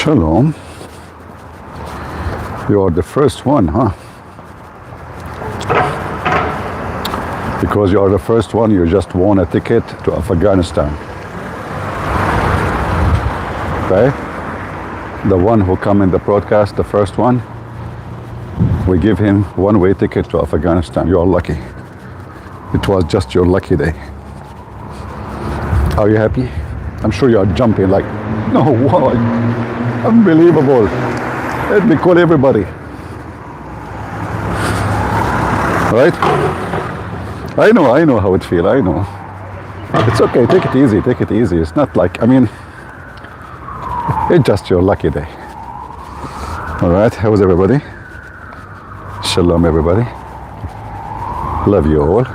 Shalom. You are the first one, huh? Because you are the first one, you just won a ticket to Afghanistan. Okay? The one who come in the broadcast, the first one, we give him one-way ticket to Afghanistan. You are lucky. It was just your lucky day. Are you happy? I'm sure you are jumping like, no, what? Unbelievable. Let me call everybody. Right? I know how it feels, I know. It's okay, take it easy, take it easy. It's not like, I mean, it's just your lucky day. All right, how is everybody? Shalom, everybody. Love you all.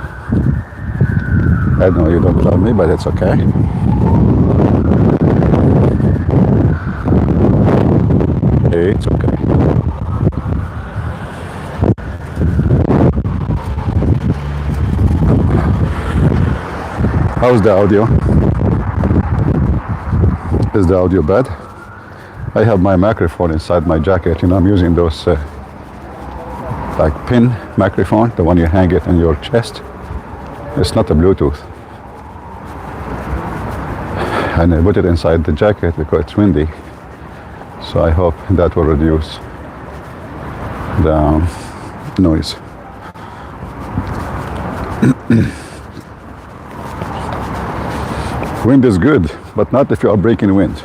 I know you don't love me, but it's okay. It's okay. How's the audio? Is the audio bad? I have my microphone inside my jacket. You know, I'm using those like pin microphone, the one you hang it in your chest. It's not a Bluetooth. And I put it inside the jacket because it's windy. So I hope that will reduce the noise. Wind is good, but not if you are breaking wind.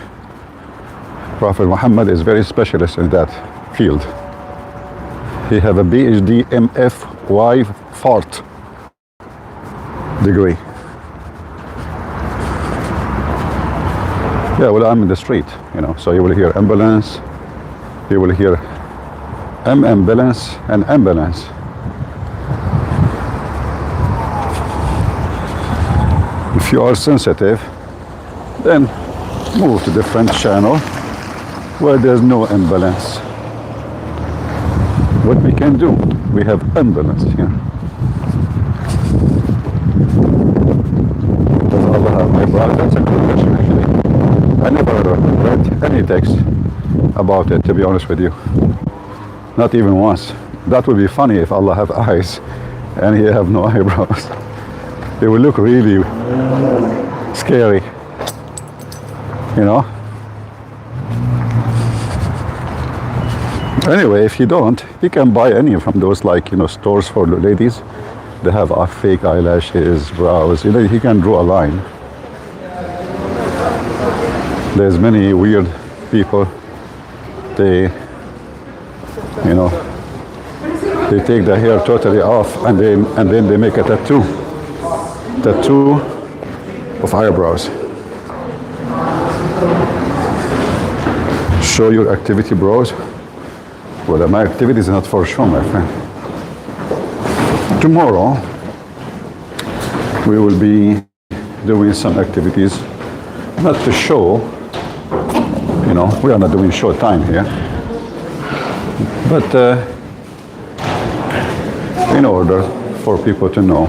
Prophet Muhammad is very specialist in that field. He have a PhD MFY fart degree. Yeah, well, I'm in the street, you know, so you will hear ambulance, you will hear ambulance and ambulance. If you are sensitive, then move to different channel where there's no ambulance. What we can do, we have ambulance here. Does Allah have my brother? That's a good question actually. I never read any text about it, to be honest with you. Not even once. That would be funny if Allah have eyes and He have no eyebrows. It would look really scary, you know. Anyway, if you don't, you can buy any from those, like, you know, stores for the ladies. They have fake eyelashes, brows. You know, you can draw a line. There's many weird people. They, you know, they take the hair totally off and then they make a tattoo of eyebrows. Show your activity, bros. Well, my activity is not for show, my friend. Tomorrow we will be doing some activities, not to show. You know, we are not doing show time here, but in order for people to know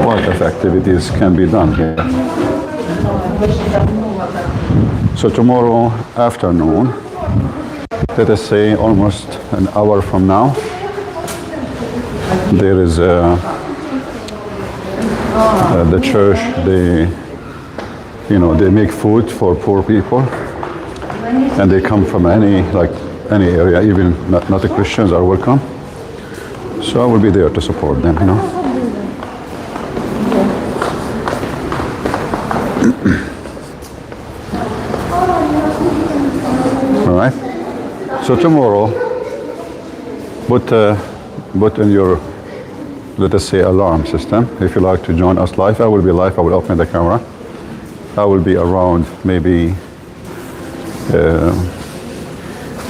what of activities can be done here. So tomorrow afternoon, let us say almost an hour from now, there is the church. They make food for poor people, and they come from any area, even not the Christians are welcome. So I will be there to support them, you know. All right. So tomorrow, put in your, let us say, alarm system. If you like to join us live, I will be live. I will open the camera. I will be around maybe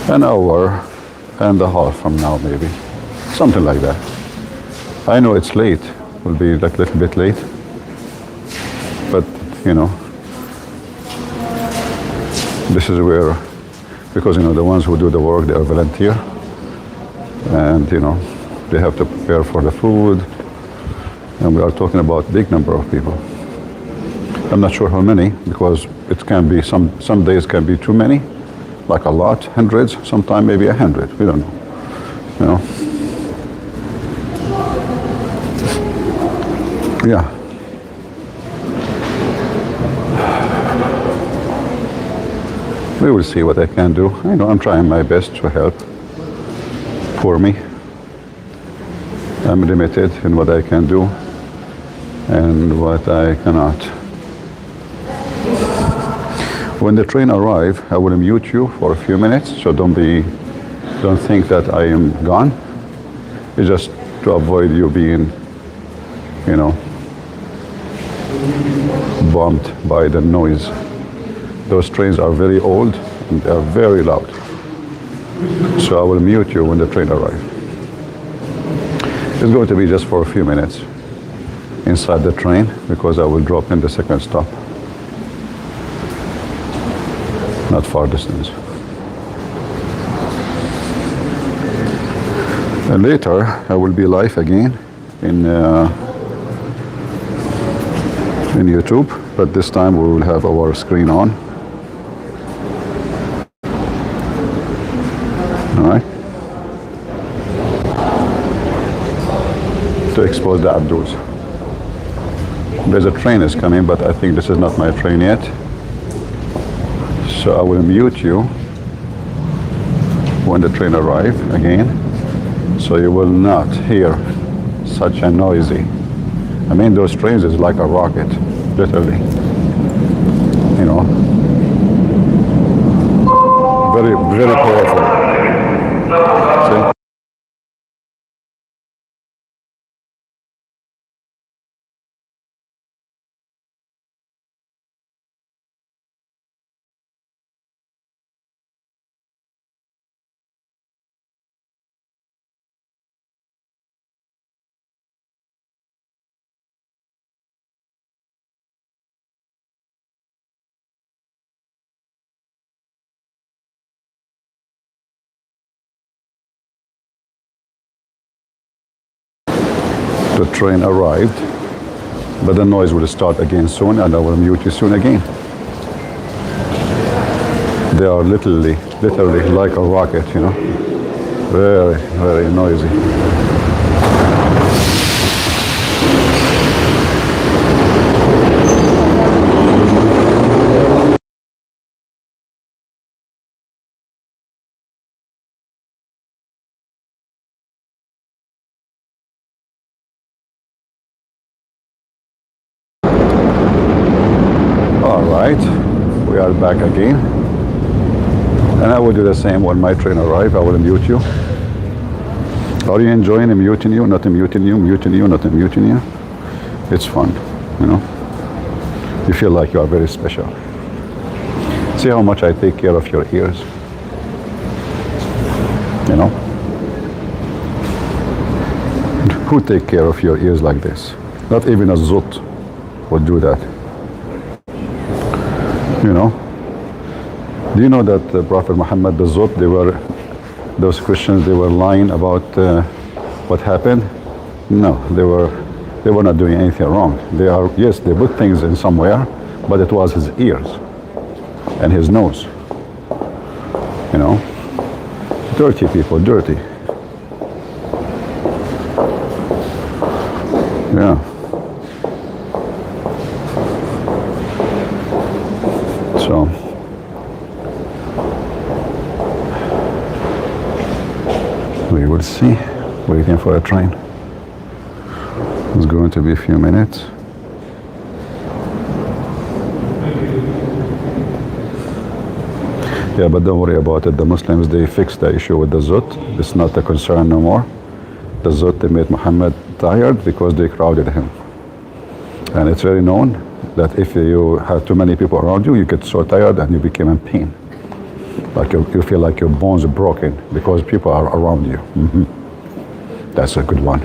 an hour and a half from now, maybe something like that. I know it's late. Will be like a little bit late, but you know, this is where, because you know the ones who do the work, they are volunteer, and you know they have to prepare for the food, and we are talking about big number of people. I'm not sure how many, because it can be some days can be too many, like a lot, hundreds, sometime maybe 100. We don't know. You know. Yeah. We will see what I can do. I know I'm trying my best to help. For me, I'm limited in what I can do and what I cannot. When the train arrives, I will mute you for a few minutes, so don't think that I am gone. It's just to avoid you being, you know, bumped by the noise. Those trains are very old and they are very loud. So I will mute you when the train arrives. It's going to be just for a few minutes inside the train because I will drop in the second stop. Not far distance. And later I will be live again in YouTube, but this time we will have our screen on. Alright? To expose the Abduls. There's a train is coming, but I think this is not my train yet. So I will mute you when the train arrives again, so you will not hear such a noisy. I mean, those trains is like a rocket, literally. You know, very, very powerful. See? The train arrived, but the noise will start again soon, and I will mute you soon again. They are literally like a rocket, you know, very, very noisy. We are back again, and I will do the same when my train arrives. I will mute you. Are you enjoying muting you, not muting you, muting you, not muting you? It's fun, you know. You feel like you are very special. See how much I take care of your ears, you know. Who take care of your ears like this? Not even a zut would do that. You know, do you know that Prophet Muhammad, the Zut, those Christians, they were lying about what happened? No, they were not doing anything wrong. Yes, they put things in somewhere, but it was his ears and his nose. You know, dirty people, dirty. Yeah. So, we will see. Waiting for a train. It's going to be a few minutes. Yeah, but don't worry about it. The Muslims, they fixed the issue with the Zut. It's not a concern no more. The Zut, they made Muhammad tired because they crowded him. And it's very known that if you have too many people around you, you get so tired and you become in pain. Like you feel like your bones are broken because people are around you. Mm-hmm. That's a good one.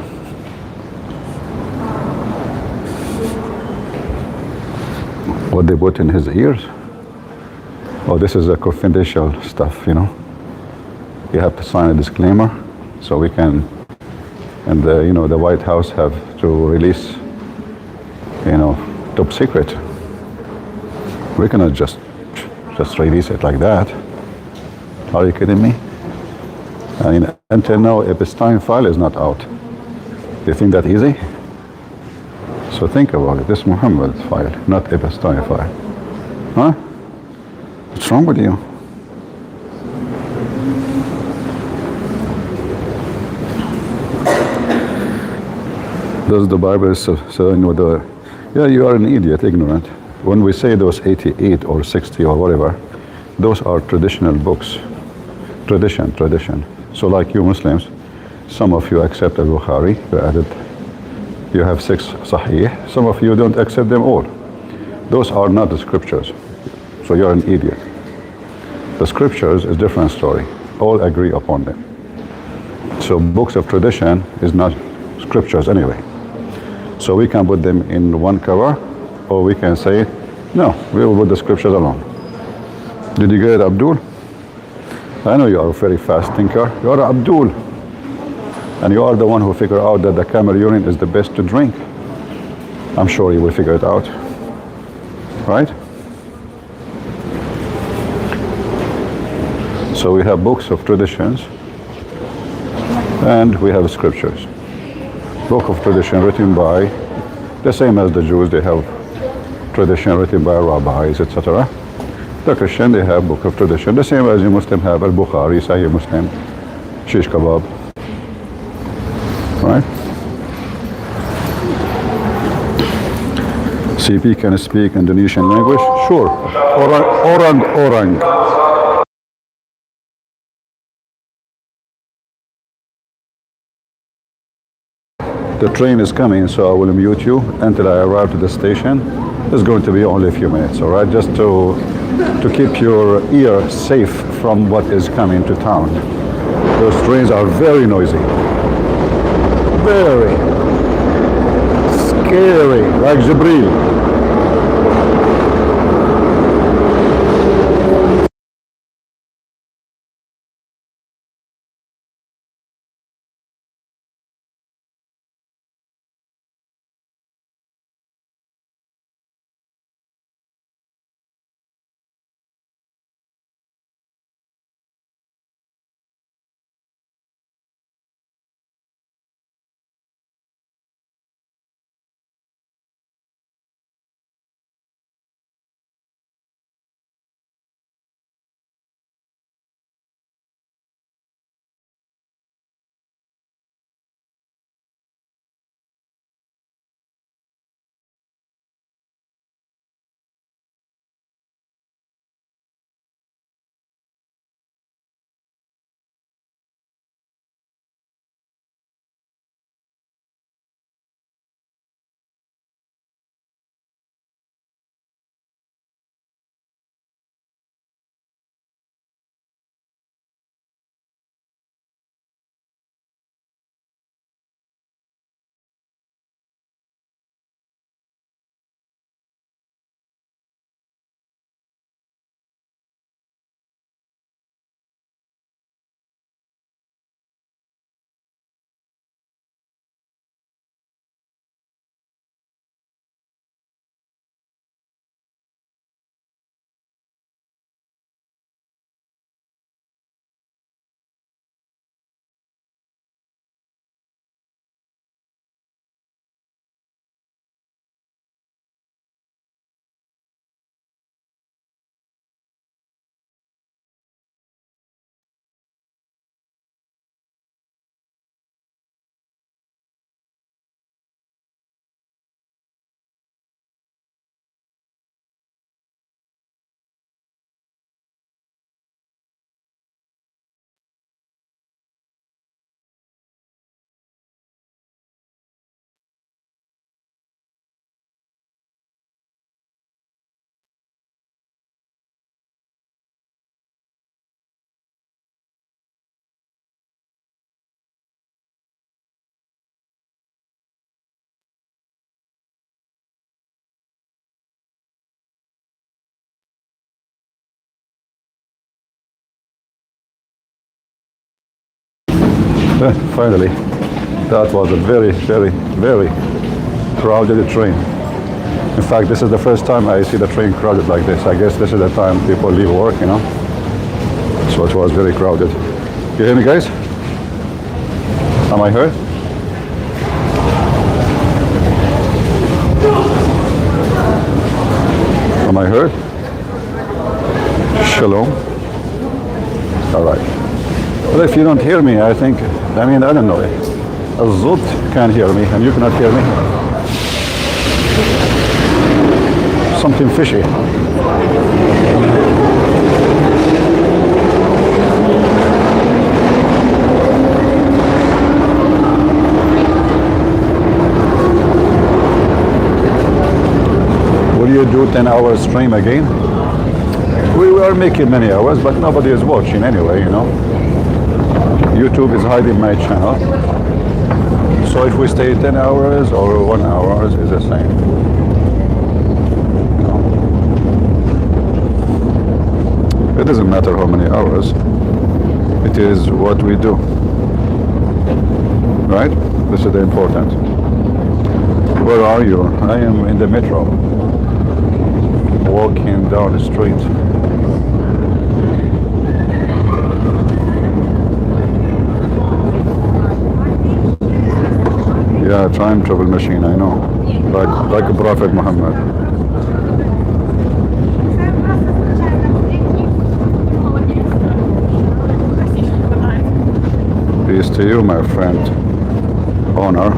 What they put in his ears? Oh, this is a confidential stuff, you know. You have to sign a disclaimer so we can, and you know, the White House have to release, you know, top secret. We cannot just release it like that. Are you kidding me? I mean, until now, epistime file is not out. Do you think that easy? So think about it. This is Muhammad file, not epistime file. Huh? What's wrong with you? Does the Bible say, yeah, you are an idiot, ignorant. When we say those 88 or 60 or whatever, those are traditional books. Tradition. So like you Muslims, some of you accept al-Bukhari, you have 6 Sahih, some of you don't accept them all. Those are not the scriptures. So you're an idiot. The scriptures is a different story. All agree upon them. So books of tradition is not scriptures anyway. So we can put them in one cover, or we can say, no, we will put the scriptures alone. Did you get it, Abdul? I know you are a very fast thinker. You are Abdul. And you are the one who figured out that the camel urine is the best to drink. I'm sure you will figure it out. Right? So we have books of traditions, and we have scriptures. Book of tradition written by, the same as the Jews, they have tradition written by rabbis, etc. The Christian, they have book of tradition, the same as the Muslim have al-Bukhari, Sahih Muslim, shish kebab. Right? CP can speak Indonesian language? Sure. Orang. The train is coming, so I will mute you until I arrive to the station. It's going to be only a few minutes, all right? Just to keep your ear safe from what is coming to town. Those trains are very noisy. Very scary, like Jibreel. Finally, that was a very, very, very crowded train. In fact, this is the first time I see the train crowded like this. I guess this is the time people leave work, you know. So it was very crowded. You hear me, guys? Am I heard? Am I heard? Shalom. All right. Well, if you don't hear me, I think, I don't know. Azhar can't hear me, and you cannot hear me. Something fishy. Will you do 10-hour stream again? We are making many hours, but nobody is watching anyway, you know. YouTube is hiding my channel. So if we stay 10 hours or 1 hour, it's the same. You know. It doesn't matter how many hours. It is what we do. Right? This is the important. Where are you? I am in the metro. Walking down the street. Yeah, time travel machine, I know. Like a Prophet Muhammad. Peace to you, my friend. Honor.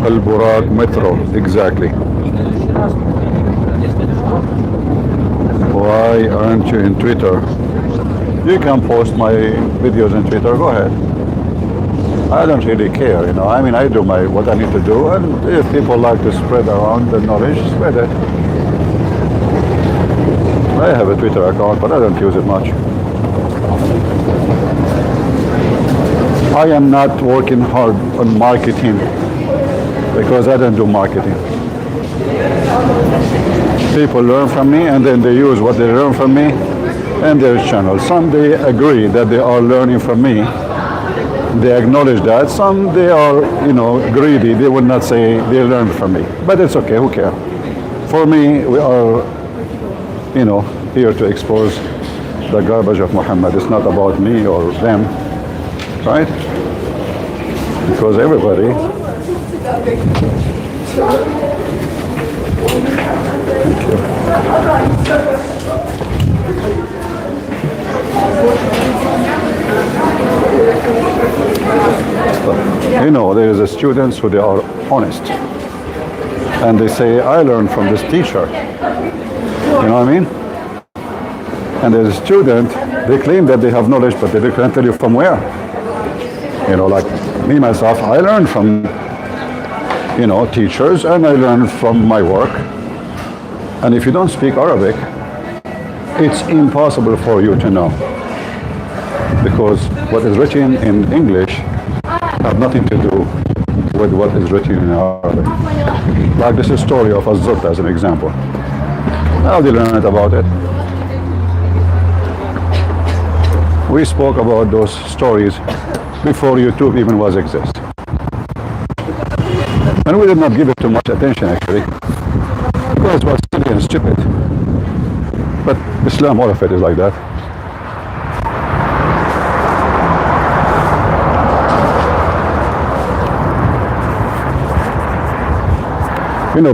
Al-Burak Metro, exactly. Why aren't you in Twitter? You can post my videos on Twitter, go ahead. I don't really care, you know. I do what I need to do, and if people like to spread around the knowledge, spread it. I have a Twitter account, but I don't use it much. I am not working hard on marketing because I don't do marketing. People learn from me and then they use what they learn from me and their channel. Some they agree that they are learning from me. They acknowledge that. Some they are, greedy. They would not say they learned from me. But it's okay, who cares? For me, we are, here to expose the garbage of Muhammad. It's not about me or them, right? Because everybody. Thank you. There is a students who they are honest. And they say, I learned from this teacher. You know what I mean? And there's a student, they claim that they have knowledge, but they can't tell you from where. Like me, myself, I learned from, teachers, and I learned from my work. And if you don't speak Arabic, it's impossible for you to know. Because what is written in English have nothing to do with what is written in Arabic. Like this is the story of Azhar as an example. How did you learn about it? We spoke about those stories before YouTube even was exist. And we did not give it too much attention actually, because it was silly and stupid. But Islam, all of it is like that.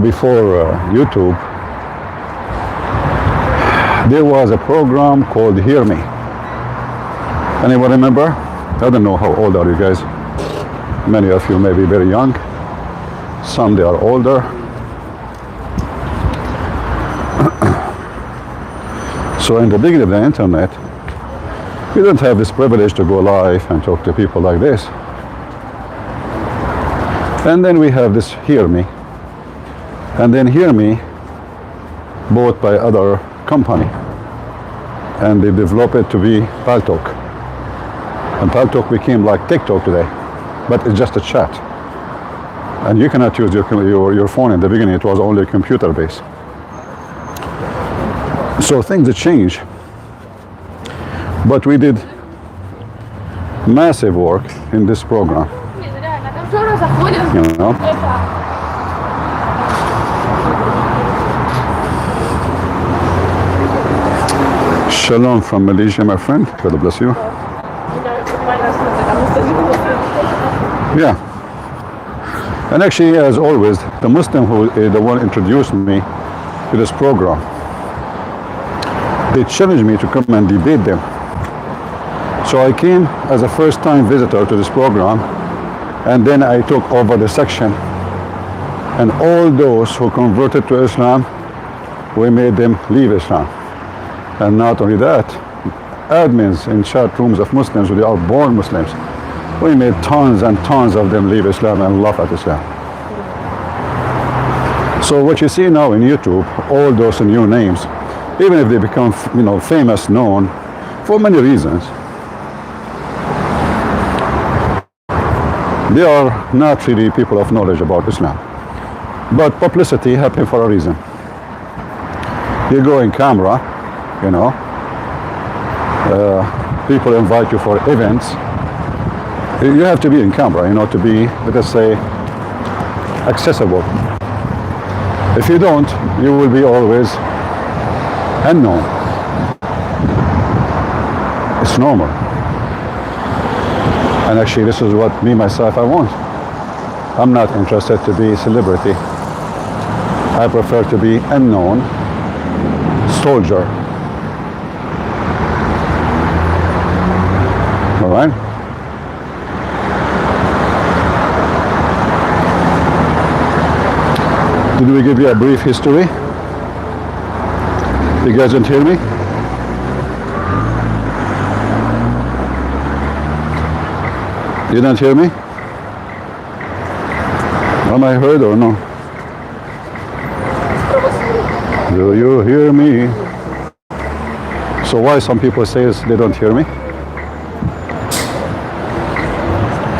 Before YouTube, there was a program called Hear Me. Anyone remember? I don't know how old are you guys. Many of you may be very young. Some they are older. So in the beginning of the internet, you don't have this privilege to go live and talk to people like this. And then we have this Hear Me. And then Hear Me, bought by other company. And they developed it to be Paltalk. And Paltalk became like TikTok today, but it's just a chat. And you cannot use your phone. In the beginning, it was only computer based. So things change. But we did massive work in this program. Shalom from Malaysia, my friend. God bless you. Yeah. And actually, as always, the Muslim who is the one introduced me to this program, they challenged me to come and debate them. So I came as a first-time visitor to this program, and then I took over the section. And all those who converted to Islam, we made them leave Islam. And not only that, admins in chat rooms of Muslims who are born Muslims, we made tons and tons of them leave Islam and laugh at Islam. So what you see now in YouTube, all those new names, even if they become, famous, known, for many reasons, they are not really people of knowledge about Islam. But publicity happens for a reason. You go in camera, people invite you for events. You have to be in camera, to be, let us say, accessible. If you don't, you will be always unknown. It's normal. And actually, this is what myself, I want. I'm not interested to be a celebrity. I prefer to be unknown soldier. All right? Did we give you a brief history? You guys don't hear me? You don't hear me? Am I heard or no? Do you hear me? So why some people say they don't hear me?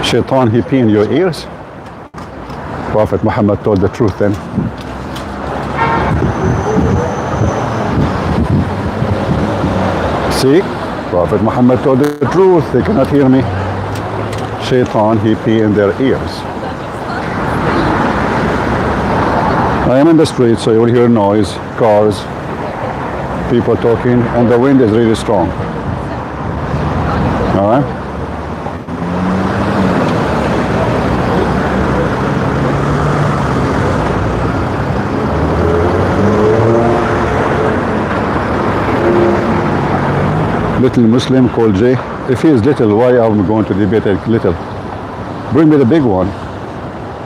Shaitan, he pee in your ears? Prophet Muhammad told the truth then. See? Prophet Muhammad told the truth. They cannot hear me. Shaitan, he pee in their ears. I am in the street, so you will hear noise, cars, people talking, and the wind is really strong. All right? Little Muslim called Jay. If he is little, why am I going to debate a little? Bring me the big one.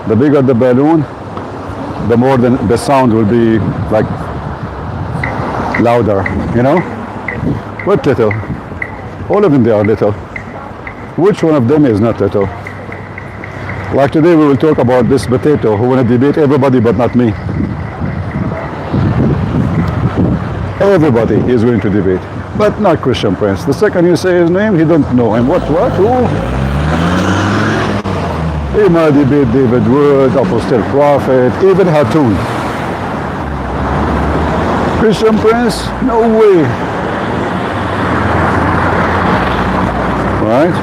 The bigger the balloon, the more the sound will be like louder, What little? All of them, they are little. Which one of them is not little? Like today we will talk about this potato who want to debate everybody but not me. Everybody is going to debate, but not Christian Prince. The second you say his name, he don't know him. What, who? He might debate David Wood, Apostle Prophet, even Hatun. Christian Prince? No way. Right?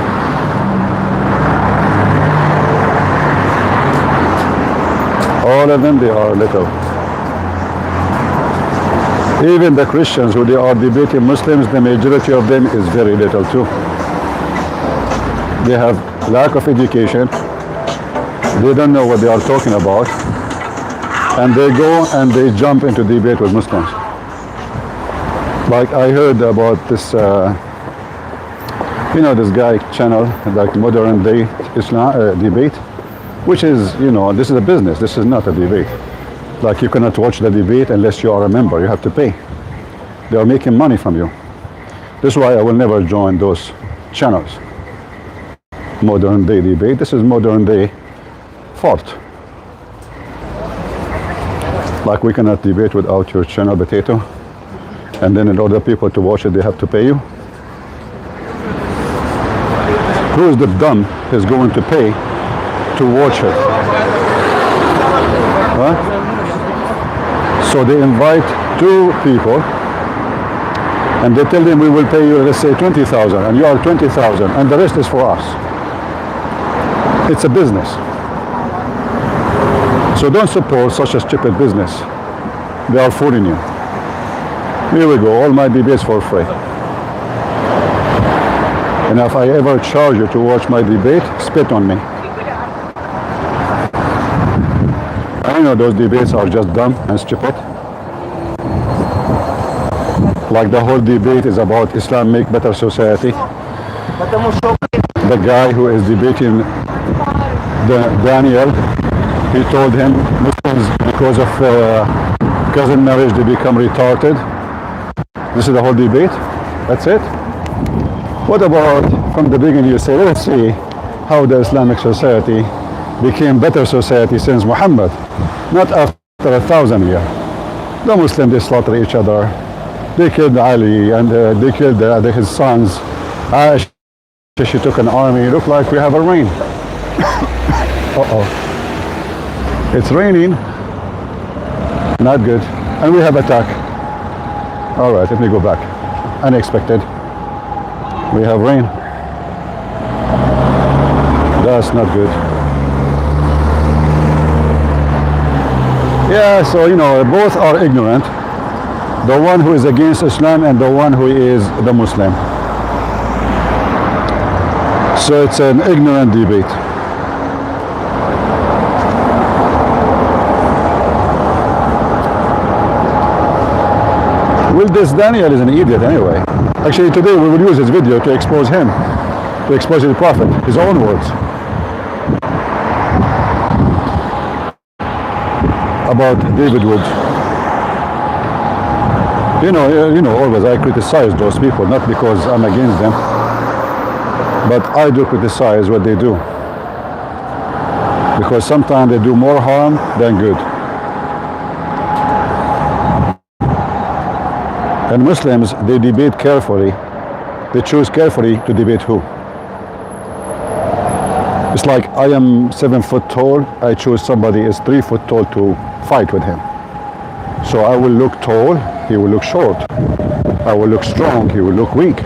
All of them, they are little. Even the Christians who they are debating Muslims, the majority of them is very little too. They have lack of education. They don't know what they are talking about. And they go and they jump into debate with Muslims. Like I heard about this, this guy channel, like modern day Islam debate, which is, this is a business. This is not a debate. Like you cannot watch the debate unless you are a member. You have to pay. They are making money from you. This is why I will never join those channels. Modern day debate. This is modern day fort. Like we cannot debate without your channel potato. And then in order people to watch it, they have to pay you. Who is the dumb is going to pay to watch it? Huh? So they invite two people and they tell them we will pay you, let's say 20,000, and you are 20,000, and the rest is for us. It's a business. So don't support such a stupid business. They are fooling you. Here we go, all my debates for free. And if I ever charge you to watch my debate, spit on me. I know those debates are just dumb and stupid. Like the whole debate is about Islam make better society. The guy who is debating Daniel, he told him Muslims, because of cousin marriage, they become retarded. This is the whole debate. That's it. What about from the beginning you say, let's see how the Islamic society became better society since Muhammad, not after 1,000 years. The Muslims, they slaughter each other. They killed Ali and they killed his sons. Aisha, she took an army. Look like we have a rain. Uh-oh. It's raining. Not good. And we have attack. All right, let me go back. Unexpected. We have rain. That's not good. Yeah, so you know, both are ignorant. The one who is against Islam and the one who is the Muslim. So it's an ignorant debate. Well, this Daniel is an idiot anyway. Actually, today we will use his video to expose him, to expose the Prophet, his own words. About David Wood. You know, always I criticize those people, not because I'm against them, but I do criticize what they do. Because sometimes they do more harm than good. And Muslims, they debate carefully. They choose carefully to debate who. It's like I am 7 foot tall, I choose somebody is 3 foot tall to fight with him. So I will look tall, he will look short. I will look strong, he will look weak.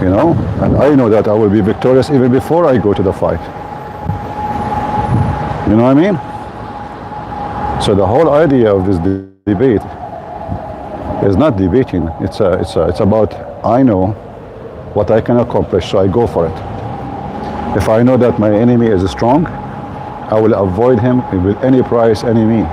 You know, and I know that I will be victorious even before I go to the fight. You know what I mean? So the whole idea of this debate is not debating. It's about I know what I can accomplish, so I go for it. If I know that my enemy is strong, I will avoid him with any price, any mean.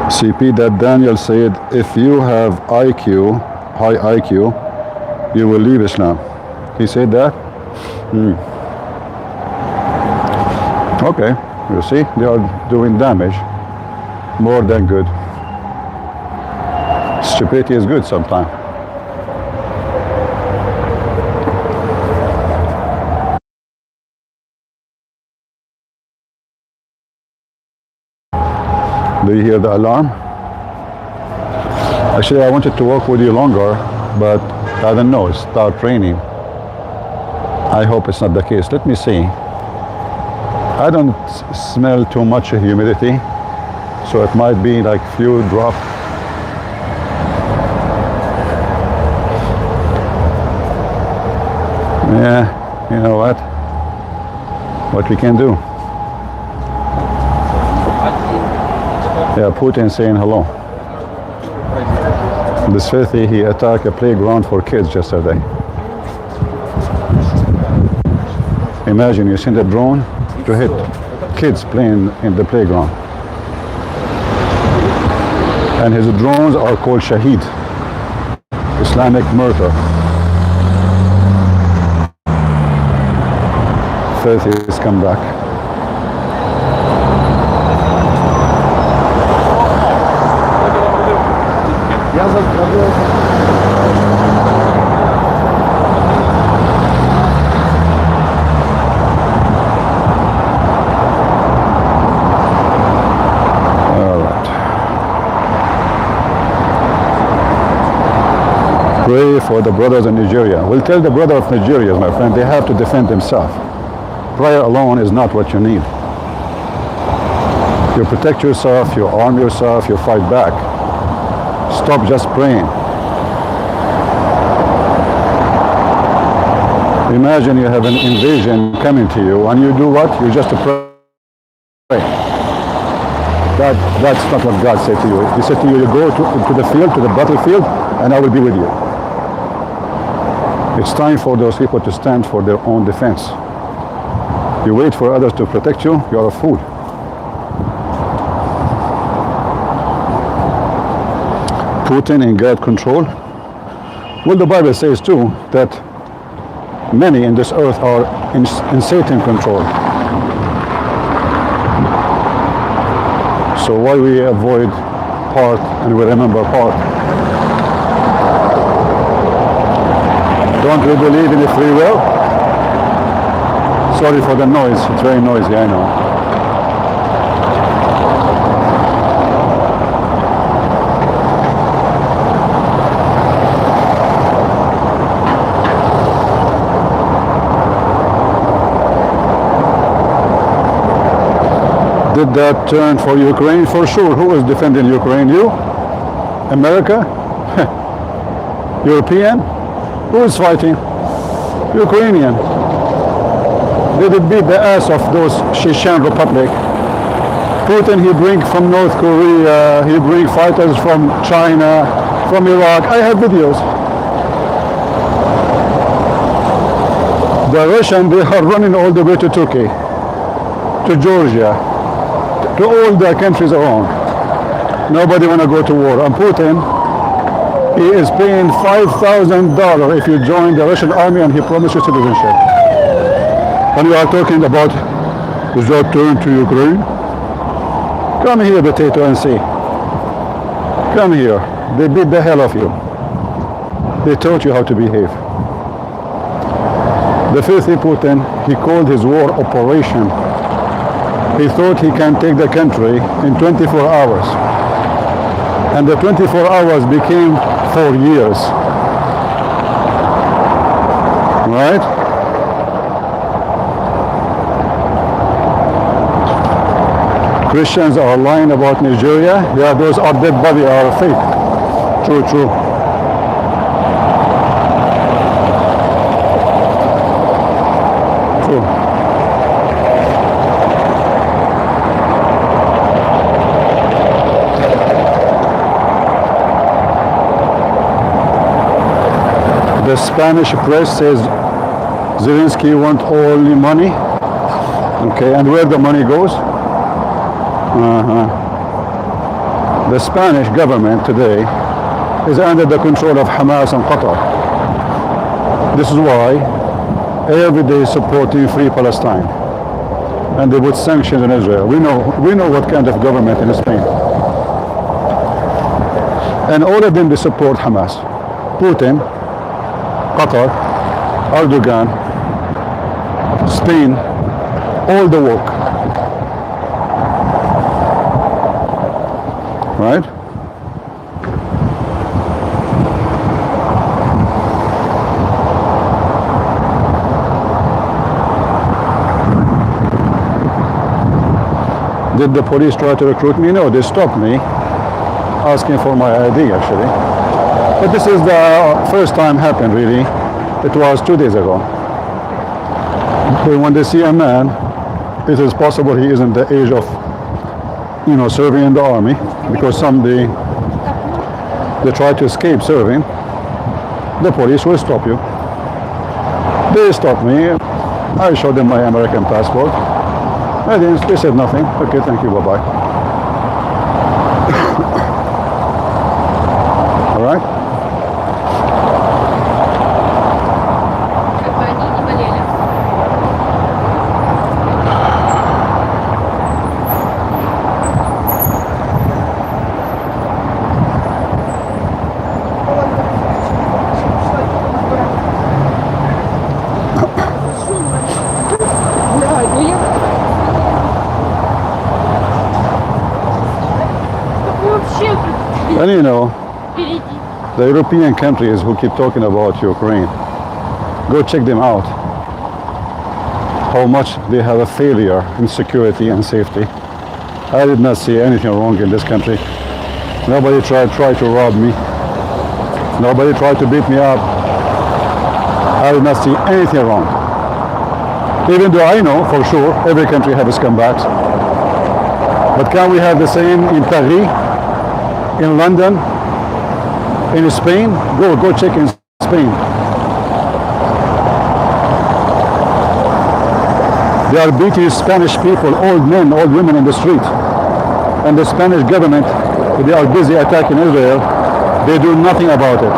CP, that Daniel said, if you have IQ, high IQ, you will leave Islam. He said that? Okay, you see, they are doing damage more than good. Stupidity is good sometimes. Do you hear the alarm? Actually, I wanted to walk with you longer, but I don't know, it started raining. I hope it's not the case. Let me see. I don't smell too much humidity, so it might be like few drops. Yeah, you know what? What we can do? Yeah, Putin saying hello. This filthy, he attacked a playground for kids yesterday. Imagine you send a drone to hit kids playing in the playground. And his drones are called Shahid, Islamic murder. Filthy has come back. Pray for the brothers in Nigeria. We'll tell the brother of Nigeria, my friend, they have to defend themselves. Prayer alone is not what you need. You protect yourself, you arm yourself, you fight back. Stop just praying. Imagine you have an invasion coming to you and you do what? You just pray. That's not what God said to you. He said to you, you go to the field, to the battlefield, and I will be with you. It's time for those people to stand for their own defense. You wait for others to protect you, you're a fool. Putin in God control. Well, the Bible says too that many in this earth are in Satan control. So why we avoid part and we remember part? Don't we believe in the free will? Sorry for the noise, it's very noisy, I know. Did that turn for Ukraine? For sure. Who is defending Ukraine? You? America? European? Who is fighting? Ukrainian. Did it beat the ass of those Chechen Republic? Putin, he bring from North Korea, he bring fighters from China, from Iraq. I have videos. The Russians, they are running all the way to Turkey, to Georgia, to all the countries around. Nobody want to go to war. And Putin, he is paying $5,000 if you join the Russian army and he promises you citizenship. And you are talking about, does that turn to Ukraine? Come here, potato, and see. Come here. They beat the hell of you. They taught you how to behave. The filthy Putin, he called his war operation. He thought he can take the country in 24 hours. And the 24 hours became 4 years. Right? Christians are lying about Nigeria. Yeah, those are dead bodies are fake. True, true. True. The Spanish press says Zelensky wants all the money. Okay, and where the money goes? The Spanish government today is under the control of Hamas and Qatar. This is why every day supporting Free Palestine. And they put sanctions on Israel. We know what kind of government in Spain. And all of them, they support Hamas. Putin, Qatar, Erdogan, Spain, all the work. Right? Did the police try to recruit me? No, they stopped me asking for my ID actually. But this is the first time happened really. It was 2 days ago. But when they see a man, it is possible he isn't the age of, serving in the army, because some they try to escape serving. The police will stop you. They stopped me. I showed them my American passport. They said nothing. Okay, thank you, bye-bye. All right? And the European countries who keep talking about Ukraine, go check them out. How much they have a failure in security and safety. I did not see anything wrong in this country. Nobody tried to rob me. Nobody tried to beat me up. I did not see anything wrong. Even though I know for sure every country has scumbags. But can we have the same in Paris, in London, in Spain? Go check in Spain. They are beating Spanish people, old men, old women in the street. And the Spanish government, they are busy attacking Israel. They do nothing about it.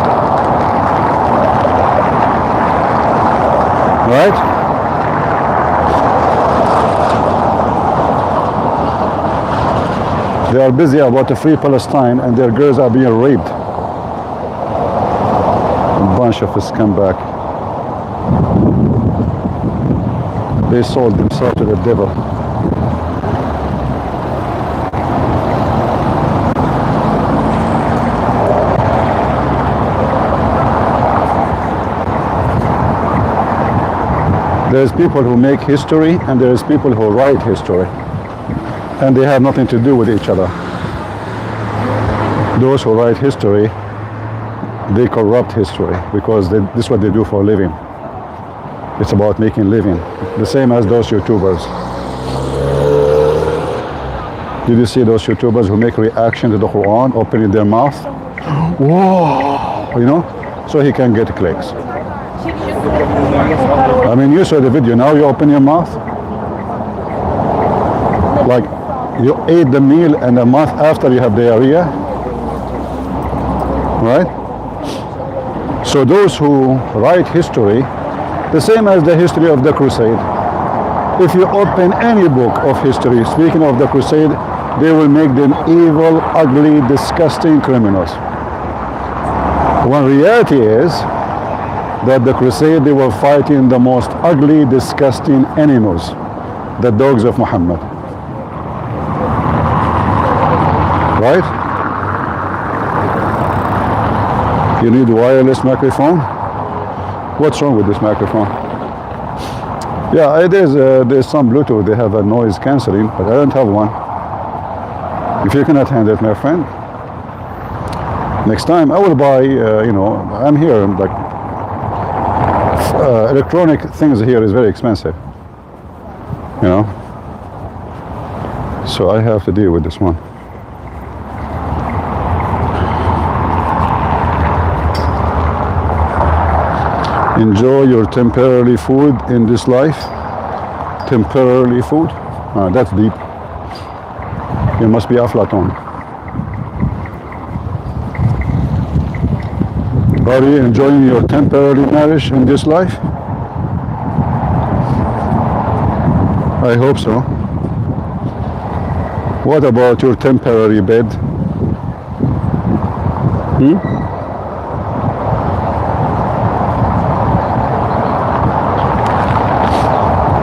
Right? They are busy about a free Palestine, and their girls are being raped. A bunch of scumbag. They sold themselves to the devil. There's people who make history, and there's people who write history. And they have nothing to do with each other. Those who write history, they corrupt history, because this is what they do for a living. It's about making a living. The same as those YouTubers. Did you see those YouTubers who make reaction to the Quran, opening their mouth? Whoa! You know? So he can get clicks. I mean, you saw the video, now you open your mouth? Like, you ate the meal and a month after you have diarrhea? Right? So those who write history, the same as the history of the crusade. If you open any book of history, speaking of the crusade, they will make them evil, ugly, disgusting criminals. When reality is that the crusade, they were fighting the most ugly, disgusting animals, the dogs of Muhammad. Right? You need a wireless microphone? What's wrong with this microphone? Yeah, there's some Bluetooth. They have a noise cancelling, but I don't have one. If you cannot handle it, my friend, next time I will buy, you know, I'm here, like, electronic things here is very expensive, you know, so I have to deal with this one. Enjoy your temporary food in this life. Temporarily food? That's deep. You must be Aflatun. Are you enjoying your temporary marriage in this life? I hope so. What about your temporary bed?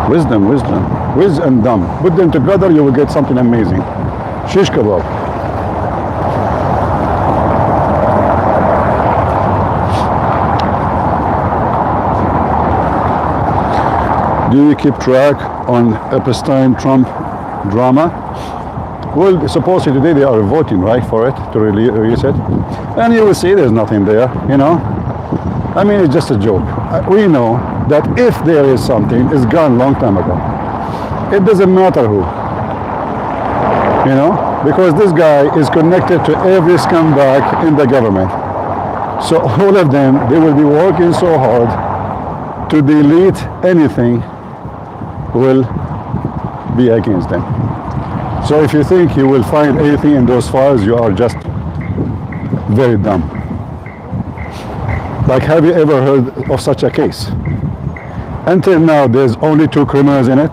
Wisdom, wiz and dumb. Put them together, you will get something amazing. Shish kebab. Do you keep track on Epstein-Trump drama? Well, supposedly today they are voting, right, for it, to release it. And you will see there's nothing there, you know. I mean, it's just a joke. We know that if there is something, it's gone long time ago. It doesn't matter who, you know, because this guy is connected to every scumbag in the government. So all of them, they will be working so hard to delete anything will be against them. So if you think you will find anything in those files, you are just very dumb. Like, have you ever heard of such a case? Until now, there's only 2 criminals in it.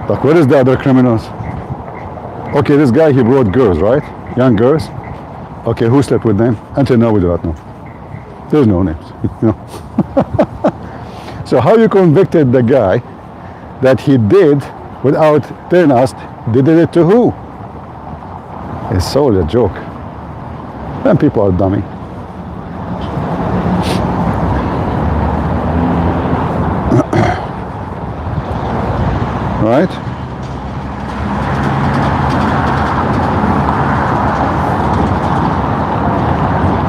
Like, where is the other criminals? Okay, this guy, he brought girls, right? Young girls. Okay, who slept with them? Until now, we do not know. There's no names. No. So how you convicted the guy that he did without telling us, they did it to who? It's all a joke. Then people are dummy. Right?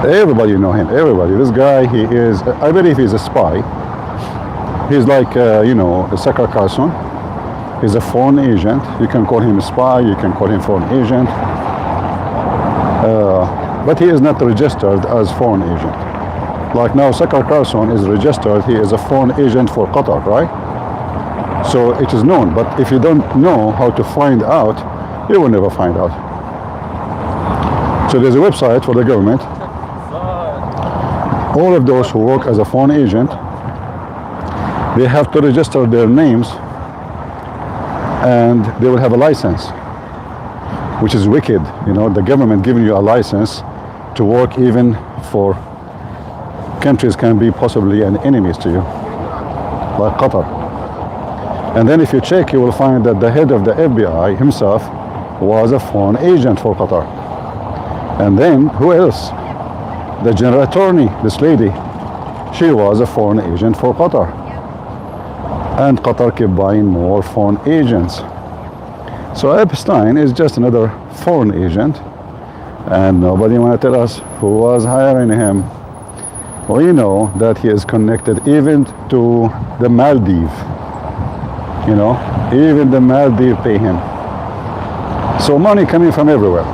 Everybody know him. Everybody. This guy, he is, I believe he's a spy. He's like, you know, a Zakir Carson. He's a foreign agent. You can call him a spy, you can call him foreign agent. But he is not registered as foreign agent. Like now, Zakir Carson is registered. He is a foreign agent for Qatar, right? So it is known. But if you don't know how to find out, you will never find out. So there's a website for the government. All of those who work as a foreign agent, they have to register their names, and they will have a license, which is wicked. You know, the government giving you a license to work even for countries can be possibly an enemies to you, like Qatar. And then if you check, you will find that the head of the FBI himself was a foreign agent for Qatar. And then who else? The general attorney, this lady, she was a foreign agent for Qatar. And Qatar kept buying more foreign agents. So Epstein is just another foreign agent, and nobody want to tell us who was hiring him. We know that he is connected even to the Maldives. You know, even the Maldives pay him. So money coming from everywhere.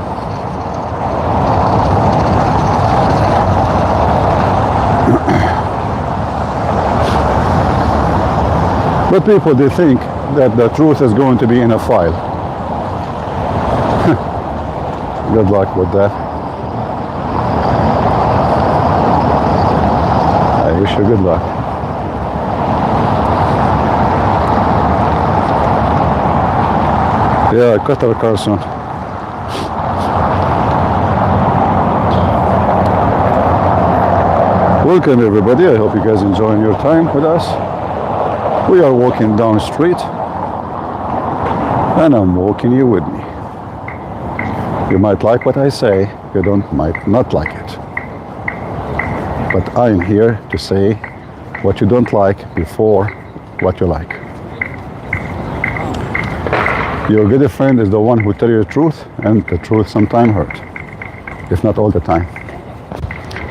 But people, they think that the truth is going to be in a file. Good luck with that. I wish you good luck. Yeah, Qatar Carson. Welcome everybody. I hope you guys enjoying your time with us. We are walking down the street, and I'm walking you with me. You might like what I say, you might not like it. But I am here to say what you don't like before what you like. Your good friend is the one who tells you the truth, and the truth sometimes hurts, if not all the time.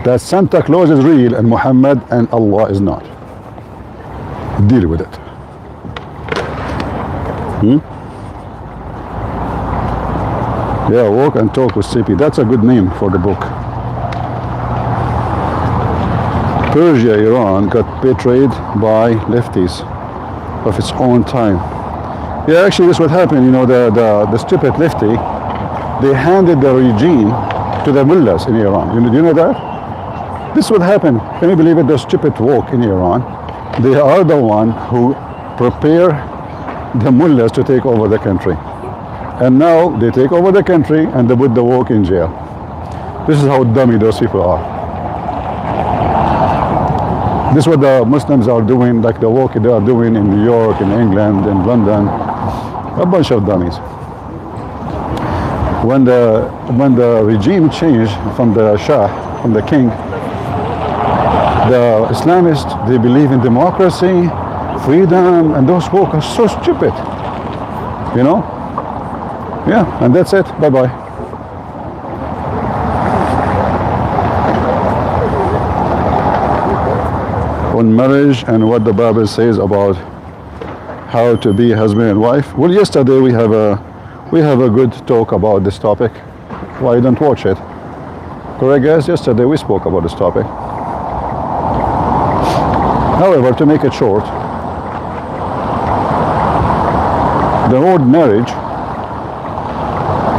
That Santa Claus is real and Muhammad and Allah is not. Deal with it. Yeah, Walk and Talk with CP. That's a good name for the book. Persia, Iran got betrayed by lefties of its own time. Yeah, actually this would happen. You know, the stupid lefty, they handed the regime to the mullahs in Iran. Do you know that? This would happen. Can you believe it? The stupid Walk in Iran, they are the one who prepare the mullahs to take over the country. And now they take over the country and they put the Walk in jail. This is how dummy those people are. This is what the Muslims are doing, like the Walk they are doing in New York, in England, in London. A bunch of dummies. When the regime changed from the Shah, from the king, the Islamists, they believe in democracy, freedom, and those folk are so stupid. You know? Yeah, and that's it. Bye-bye. On marriage and what the Bible says about how to be husband and wife. Well, yesterday we have a good talk about this topic. Why you don't watch it? Correct, guys? Yesterday we spoke about this topic. However, to make it short, the word marriage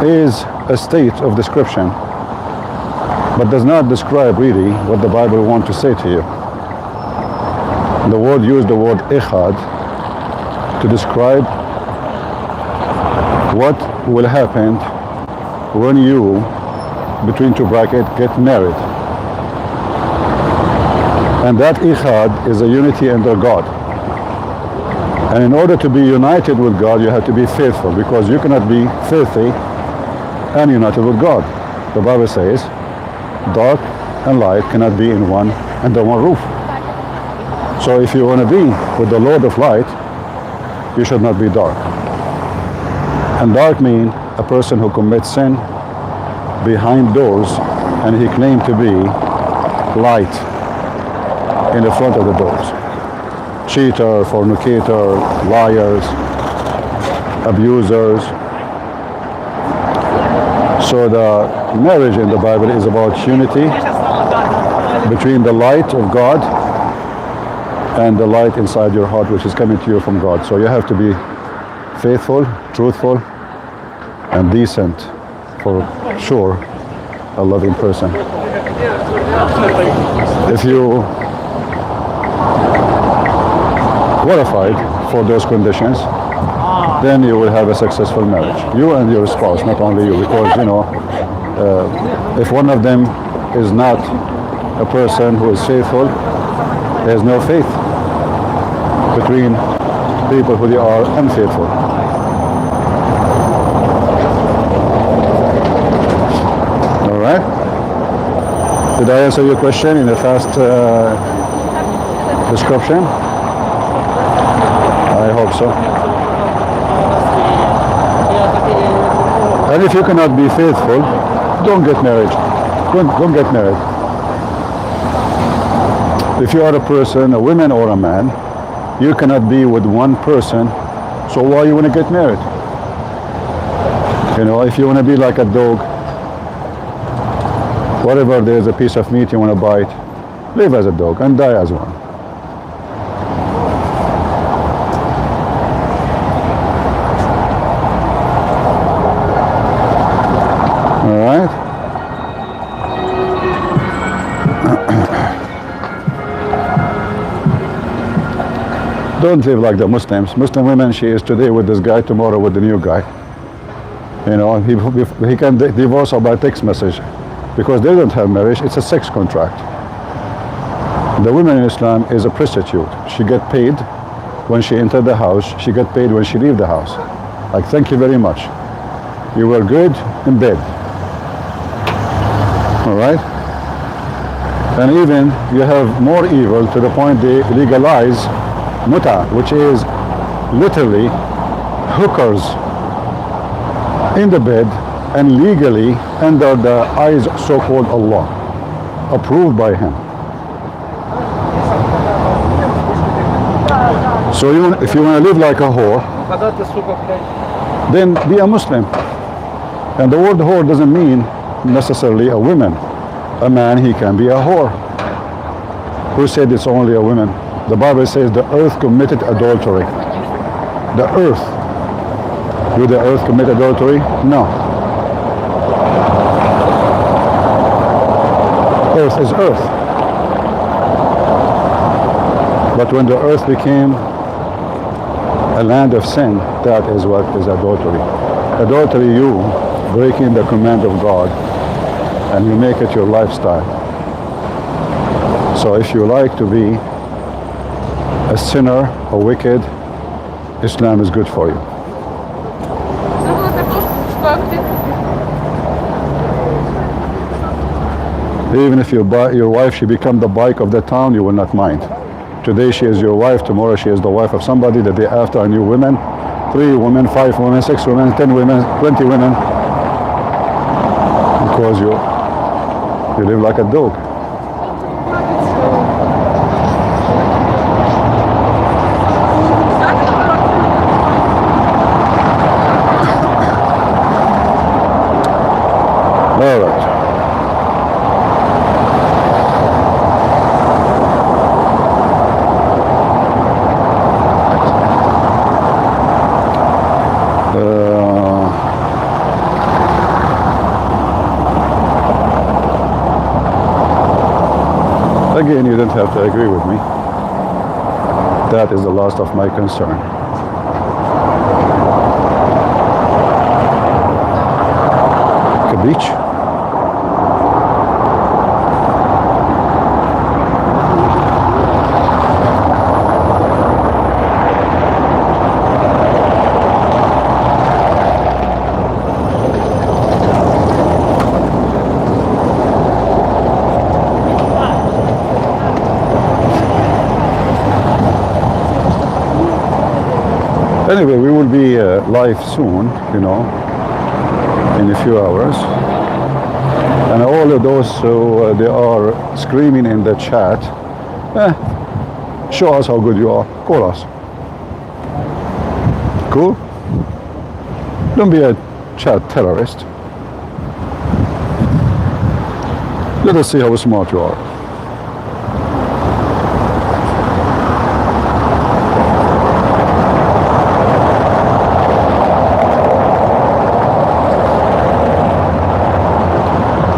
is a state of description, but does not describe really what the Bible wants to say to you. The word used the word ikhad to describe what will happen when you, between two brackets, get married. And that ikhad is a unity under God. And in order to be united with God, you have to be faithful, because you cannot be filthy and united with God. The Bible says, dark and light cannot be under one roof. So if you want to be with the Lord of light, you should not be dark. And dark means a person who commits sin behind doors, and he claimed to be light in the front of the doors. Cheater, fornicator, liars. abusers. So the marriage in the Bible is about unity between the light of God and the light inside your heart, which is coming to you from God. So you have to be faithful, truthful, and decent, for sure, a loving person. If you qualified for those conditions, then you will have a successful marriage. You and your spouse, not only you, because if one of them is not a person who is faithful, there's no faith between people who are unfaithful. All right? Did I answer your question in a fast description? I hope so. And if you cannot be faithful, don't get married. Don't get married. If you are a person, a woman or a man, you cannot be with one person, so why you want to get married? If you want to be like a dog, whatever there is a piece of meat you want to bite, live as a dog and die as one. All right? Don't live like the Muslims. Muslim women, she is today with this guy, tomorrow with the new guy. He can divorce her by text message because they don't have marriage. It's a sex contract. The woman in Islam is a prostitute. She get paid when she enter the house. She get paid when she leave the house. Like, thank you very much. You were good in bed. All right? And even you have more evil to the point they legalize muta, which is literally hookers in the bed and legally under the eyes of so-called Allah, approved by him. So if you want to live like a whore, then be a Muslim. And the word whore doesn't mean necessarily a woman. A man, he can be a whore. Who said it's only a woman? The Bible says the earth committed adultery. The earth. Will the earth commit adultery? No. Earth is earth. But when the earth became a land of sin, that is what is adultery. Adultery, you breaking the command of God and you make it your lifestyle. So if you like to be a sinner, a wicked, Islam is good for you. Even if your wife, she become the bike of the town, you will not mind. Today she is your wife, tomorrow she is the wife of somebody, the day after a new woman, 3 women, 5 women, 6 women, 10 women, 20 women. Because you live like a dog. All right. Again, you don't have to agree with me. That is the last of my concern. Beach. Anyway, we will be live soon, in a few hours. And all of those who they are screaming in the chat, show us how good you are, call us. Cool? Don't be a child terrorist. Let us see how smart you are.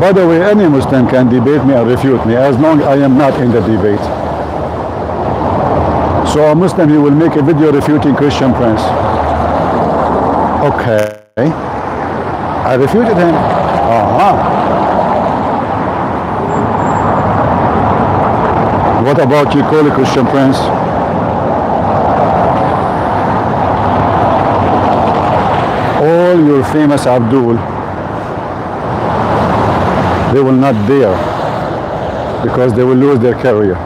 By the way, any Muslim can debate me and refute me as long as I am not in the debate. So a Muslim, he will make a video refuting Christian Prince. Okay. I refuted him. What about you call a Christian Prince? All your famous Abdul, they will not dare because they will lose their career.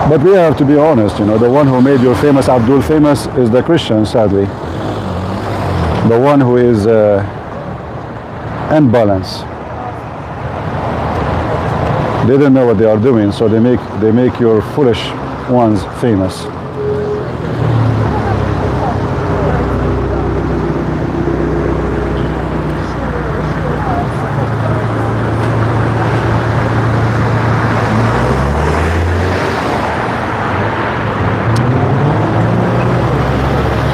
But we have to be honest, you know, the one who made your famous Abdul famous is the Christian, sadly. The one who is unbalanced. They don't know what they are doing, so they make your foolish ones famous.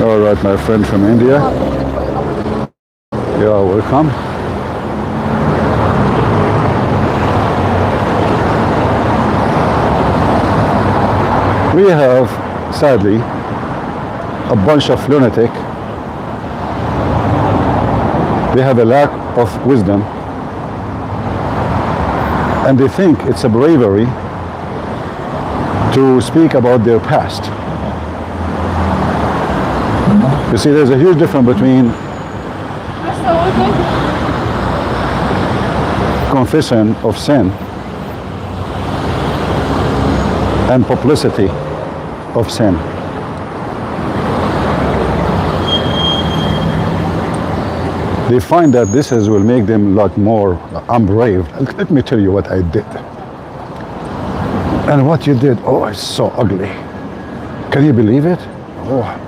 All right, my friend from India. You are welcome. We have, sadly, a bunch of lunatic. They have a lack of wisdom, and they think it's a bravery to speak about their past. You see, there's a huge difference between confession of sin and publicity of sin. They find that this will make them a lot more, I'm brave. Let me tell you what I did. And what you did, oh, it's so ugly. Can you believe it? Oh.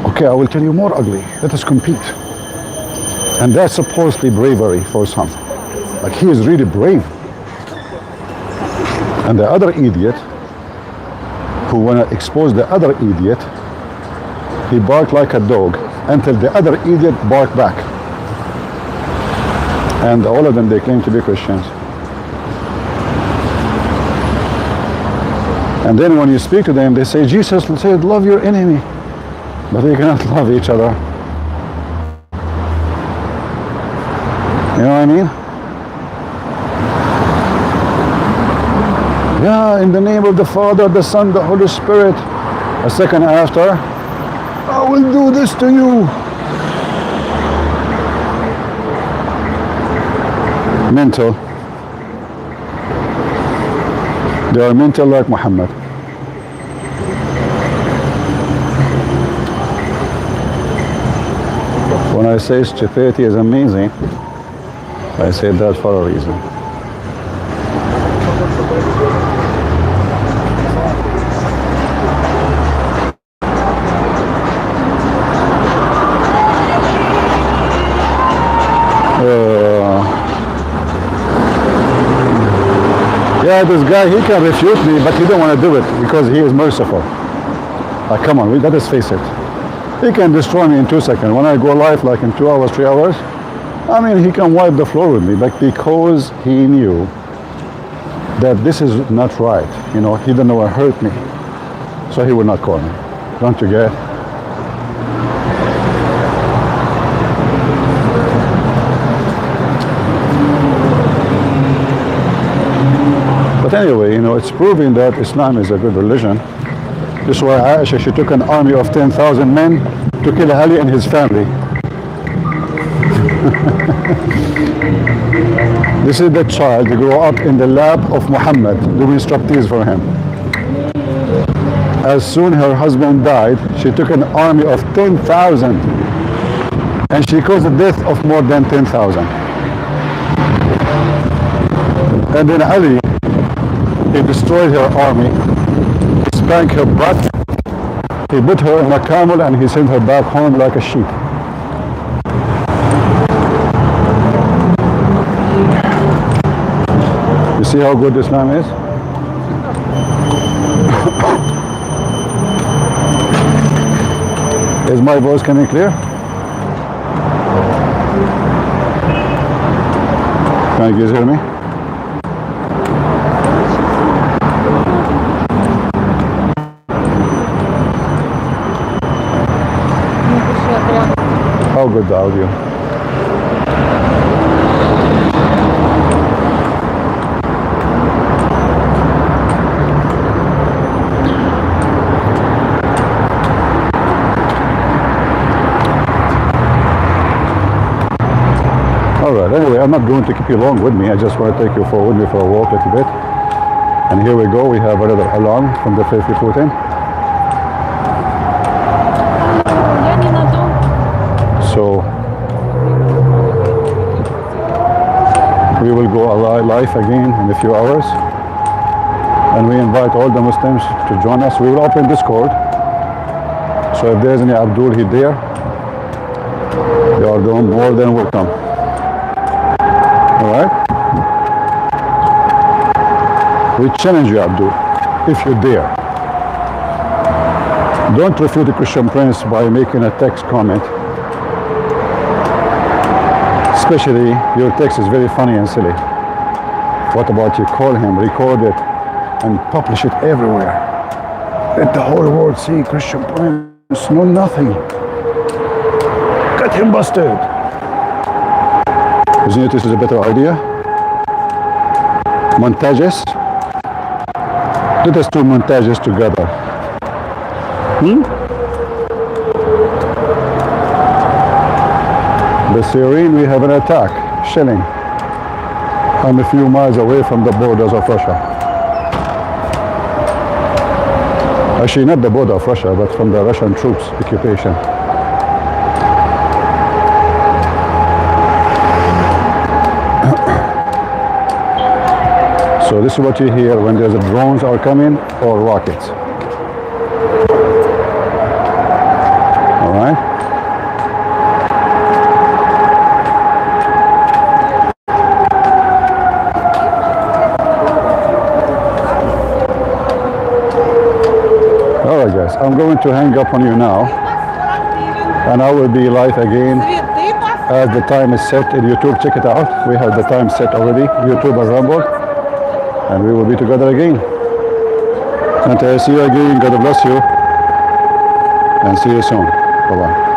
Okay, I will tell you more ugly. Let us compete. And that's supposedly bravery for some. Like he is really brave. And the other idiot who wanna expose the other idiot, he barked like a dog until the other idiot barked back. And all of them, they claim to be Christians. And then when you speak to them, they say, Jesus said, love your enemy. But they cannot love each other. You know what I mean? Yeah, in the name of the Father, the Son, the Holy Spirit. A second after, I will do this to you. Mental. They are mental like Muhammad. When I say stupidity is amazing, I say that for a reason. Yeah, this guy, he can refute me, but he don't want to do it because he is merciful. Like, come on, let us face it. He can destroy me in 2 seconds. When I go live, like in 2 hours, 3 hours, I mean, he can wipe the floor with me, but because he knew that this is not right, you know, he didn't want to hurt me, so he would not call me. Don't you get? But anyway, you know, it's proving that Islam is a good religion. This is why Aisha, she took an army of 10,000 men to kill Ali and his family. This is the child who grew up in the lap of Muhammad, doing striptease for him. As soon her husband died, she took an army of 10,000 and she caused the death of more than 10,000. And then Ali, he destroyed her army, spanked her butt, He put her in a camel and he sent her back home like a sheep. You see how good Islam is? Is my voice coming clear? Can you guys hear me? How good the audio? Alright, anyway, I'm not going to keep you long with me. I just want to take you with me for a walk a little bit. And here we go, we have another alarm from the faithful Putin. So we will go live again in a few hours, and we invite all the Muslims to join us. We will open Discord, so if there's any Abdul here, you are more than welcome. Alright? We challenge you, Abdul, if you dare. Don't refute the Christian Prince by making a text comment. Especially, your text is very funny and silly. What about you call him, record it, and publish it everywhere? Let the whole world see Christian Prince know nothing. Get him busted. Isn't it this is a better idea? Montages? Let us do montages together. The Syrian, we have an attack, shelling. I'm a few miles away from the borders of Russia. Actually, not the border of Russia, but from the Russian troops occupation. So this is what you hear when there's drones are coming or rockets. All right. All right, guys. I'm going to hang up on you now, and I will be live again as the time is set in YouTube. Check it out. We have the time set already. YouTube and Rumble. And we will be together again. Until I see you again, God bless you. And see you soon. Bye-bye.